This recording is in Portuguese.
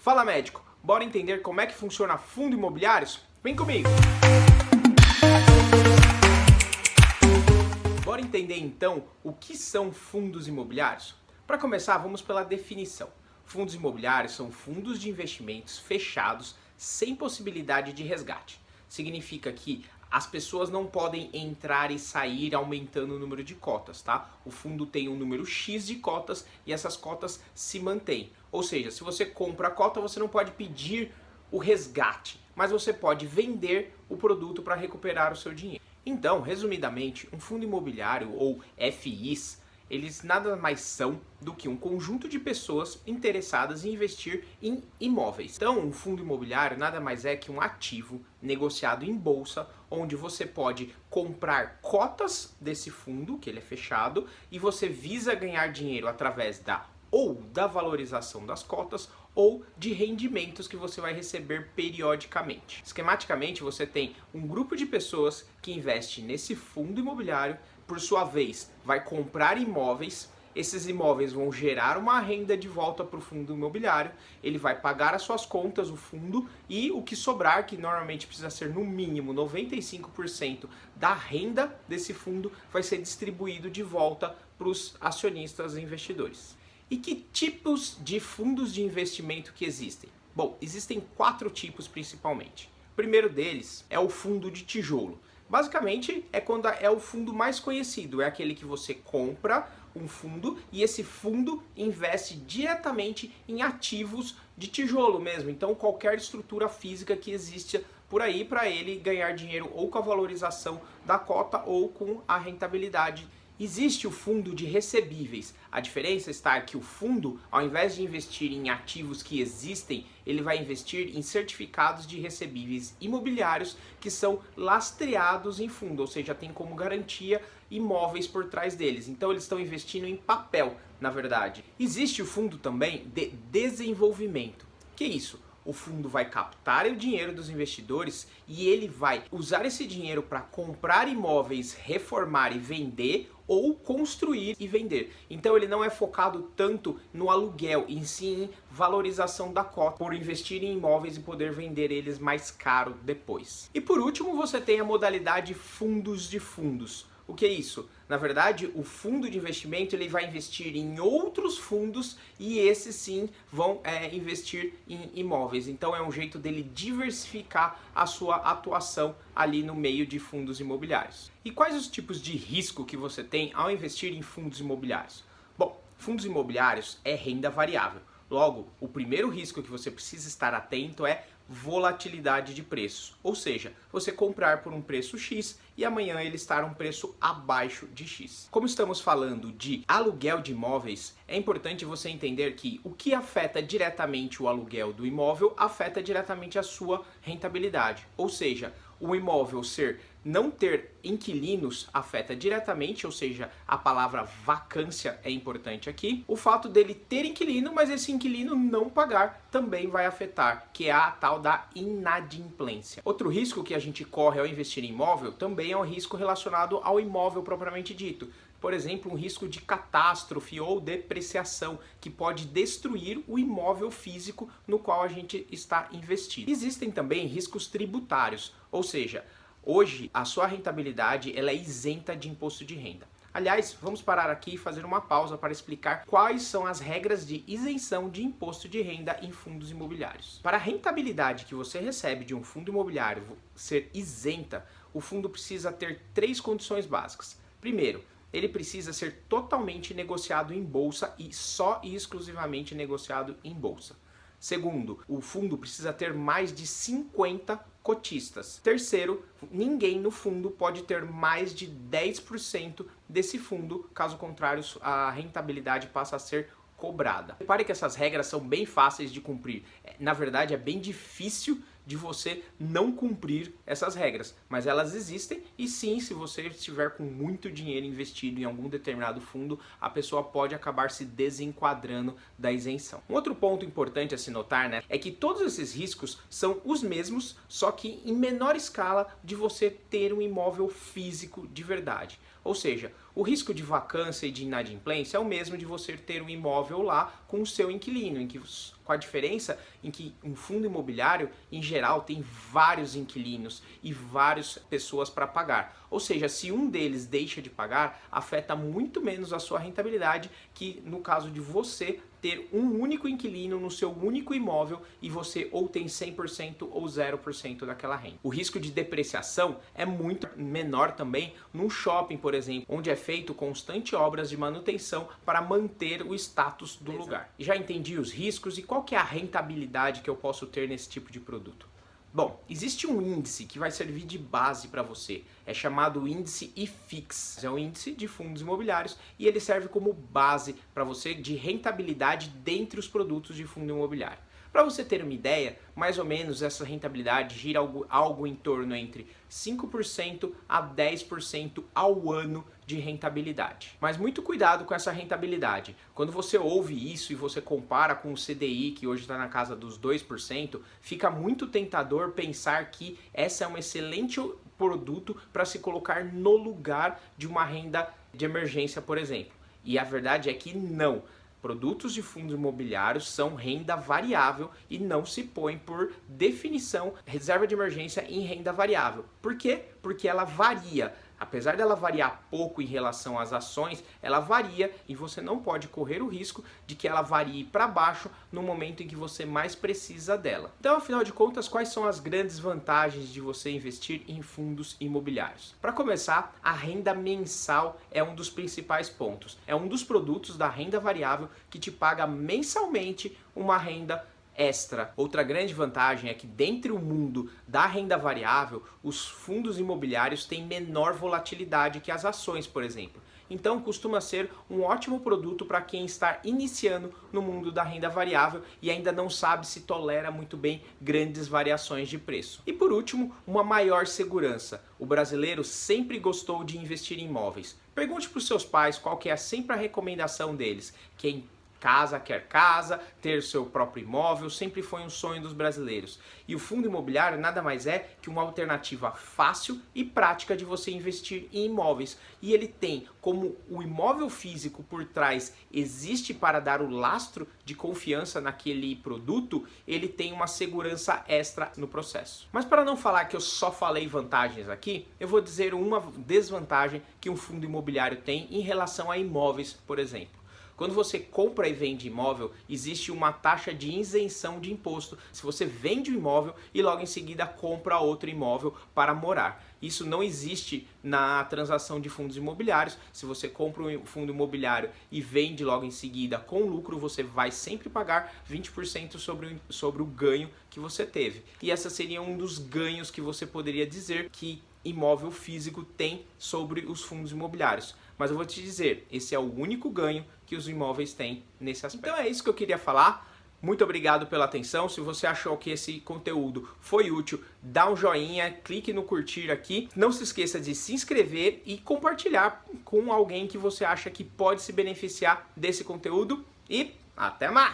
Fala médico, bora entender como é que funciona fundo imobiliários? Vem comigo! Bora entender então o que são fundos imobiliários? Para começar, vamos pela definição. Fundos imobiliários são fundos de investimentos fechados sem possibilidade de resgate. Significa que as pessoas não podem entrar e sair aumentando o número de cotas, tá? O fundo tem um número X de cotas e essas cotas se mantêm. Ou seja, se você compra a cota, você não pode pedir o resgate, mas você pode vender o produto para recuperar o seu dinheiro. Então, resumidamente, um fundo imobiliário ou FIs, eles nada mais são do que um conjunto de pessoas interessadas em investir em imóveis. Então, um fundo imobiliário nada mais é que um ativo negociado em bolsa, onde você pode comprar cotas desse fundo, que ele é fechado, e você visa ganhar dinheiro através da valorização das cotas ou de rendimentos que você vai receber periodicamente. Esquematicamente, você tem um grupo de pessoas que investe nesse fundo imobiliário, por sua vez, vai comprar imóveis. Esses imóveis vão gerar uma renda de volta para o fundo imobiliário, ele vai pagar as suas contas, o fundo, e o que sobrar, que normalmente precisa ser no mínimo 95% da renda desse fundo, vai ser distribuído de volta para os acionistas e investidores. E que tipos de fundos de investimento que existem? Bom, existem 4 tipos principalmente. O primeiro deles é o fundo de tijolo. Basicamente é quando é o fundo mais conhecido, é aquele que você compra um fundo e esse fundo investe diretamente em ativos de tijolo mesmo. Então qualquer estrutura física que existe por aí para ele ganhar dinheiro ou com a valorização da cota ou com a rentabilidade. Existe o fundo de recebíveis. A diferença está que o fundo, ao invés de investir em ativos que existem, ele vai investir em certificados de recebíveis imobiliários que são lastreados em fundo, ou seja, tem como garantia imóveis por trás deles. Então eles estão investindo em papel, na verdade. Existe o fundo também de desenvolvimento. Que é isso? O fundo vai captar o dinheiro dos investidores e ele vai usar esse dinheiro para comprar imóveis, reformar e vender ou construir e vender. Então ele não é focado tanto no aluguel, em sim em valorização da cota, por investir em imóveis e poder vender eles mais caro depois. E por último você tem a modalidade fundos de fundos. O que é isso? Na verdade, o fundo de investimento ele vai investir em outros fundos e esses sim vão investir em imóveis. Então é um jeito dele diversificar a sua atuação ali no meio de fundos imobiliários. E quais os tipos de risco que você tem ao investir em fundos imobiliários? Bom, fundos imobiliários é renda variável. Logo, o primeiro risco que você precisa estar atento é volatilidade de preços, ou seja, você comprar por um preço X e amanhã ele estar um preço abaixo de X. Como estamos falando de aluguel de imóveis, é importante você entender que o que afeta diretamente o aluguel do imóvel afeta diretamente a sua rentabilidade, ou seja, o imóvel não ter inquilinos afeta diretamente, ou seja, a palavra vacância é importante aqui. O fato dele ter inquilino, mas esse inquilino não pagar, também vai afetar, que é a tal da inadimplência. Outro risco que a gente corre ao investir em imóvel também é um risco relacionado ao imóvel propriamente dito. Por exemplo, um risco de catástrofe ou depreciação que pode destruir o imóvel físico no qual a gente está investindo. Existem também riscos tributários, ou seja, hoje a sua rentabilidade ela é isenta de imposto de renda. Aliás, vamos parar aqui e fazer uma pausa para explicar quais são as regras de isenção de imposto de renda em fundos imobiliários. Para a rentabilidade que você recebe de um fundo imobiliário ser isenta, o fundo precisa ter 3 condições básicas. Primeiro, ele precisa ser totalmente negociado em bolsa e só e exclusivamente negociado em bolsa. Segundo, o fundo precisa ter mais de 50 cotistas. Terceiro, ninguém no fundo pode ter mais de 10% desse fundo, caso contrário a rentabilidade passa a ser cobrada. Repare que essas regras são bem fáceis de cumprir. Na verdade, é bem difícil de você não cumprir essas regras, mas elas existem e sim, se você estiver com muito dinheiro investido em algum determinado fundo, a pessoa pode acabar se desenquadrando da isenção. Um outro ponto importante a se notar, é que todos esses riscos são os mesmos, só que em menor escala de você ter um imóvel físico de verdade. Ou seja, O risco de vacância e de inadimplência é o mesmo de você ter um imóvel lá com o seu inquilino, com a diferença em que um fundo imobiliário, em geral, tem vários inquilinos e várias pessoas para pagar. Ou seja, se um deles deixa de pagar, afeta muito menos a sua rentabilidade que no caso de você ter um único inquilino no seu único imóvel e você ou tem 100% ou 0% daquela renda. O risco de depreciação é muito menor também num shopping, por exemplo, onde é feito constante obras de manutenção para manter o status do lugar. E já entendi os riscos e qual que é a rentabilidade que eu posso ter nesse tipo de produto? Bom, existe um índice que vai servir de base para você, é chamado índice IFIX, é um índice de fundos imobiliários e ele serve como base para você de rentabilidade dentre os produtos de fundo imobiliário. Para você ter uma ideia, mais ou menos essa rentabilidade gira algo em torno entre 5% a 10% ao ano de rentabilidade. Mas muito cuidado com essa rentabilidade. Quando você ouve isso e você compara com o CDI, que hoje está na casa dos 2%, fica muito tentador pensar que essa é um excelente produto para se colocar no lugar de uma renda de emergência, por exemplo. E a verdade é que não. Produtos de fundos imobiliários são renda variável e não se põe, por definição, reserva de emergência em renda variável. Por quê? Porque ela varia. Apesar dela variar pouco em relação às ações, ela varia e você não pode correr o risco de que ela varie para baixo no momento em que você mais precisa dela. Então, afinal de contas, quais são as grandes vantagens de você investir em fundos imobiliários? Para começar, a renda mensal é um dos principais pontos. É um dos produtos da renda variável que te paga mensalmente uma renda extra. Outra grande vantagem é que dentro do mundo da renda variável, os fundos imobiliários têm menor volatilidade que as ações, por exemplo. Então costuma ser um ótimo produto para quem está iniciando no mundo da renda variável e ainda não sabe se tolera muito bem grandes variações de preço. E por último, uma maior segurança. O brasileiro sempre gostou de investir em imóveis. Pergunte para os seus pais qual que é sempre a recomendação deles. Quem quer casa, ter seu próprio imóvel, sempre foi um sonho dos brasileiros. E o fundo imobiliário nada mais é que uma alternativa fácil e prática de você investir em imóveis. E ele tem, como o imóvel físico por trás existe para dar o lastro de confiança naquele produto, ele tem uma segurança extra no processo. Mas para não falar que eu só falei vantagens aqui, eu vou dizer uma desvantagem que um fundo imobiliário tem em relação a imóveis, por exemplo. Quando você compra e vende imóvel, existe uma taxa de isenção de imposto se você vende o imóvel e logo em seguida compra outro imóvel para morar. Isso não existe na transação de fundos imobiliários. Se você compra um fundo imobiliário e vende logo em seguida com lucro, você vai sempre pagar 20% sobre o ganho que você teve. E esse seria um dos ganhos que você poderia dizer que imóvel físico tem sobre os fundos imobiliários. Mas eu vou te dizer, esse é o único ganho que os imóveis têm nesse aspecto. Então é isso que eu queria falar. Muito obrigado pela atenção. Se você achou que esse conteúdo foi útil, dá um joinha, clique no curtir aqui. Não se esqueça de se inscrever e compartilhar com alguém que você acha que pode se beneficiar desse conteúdo. E até mais!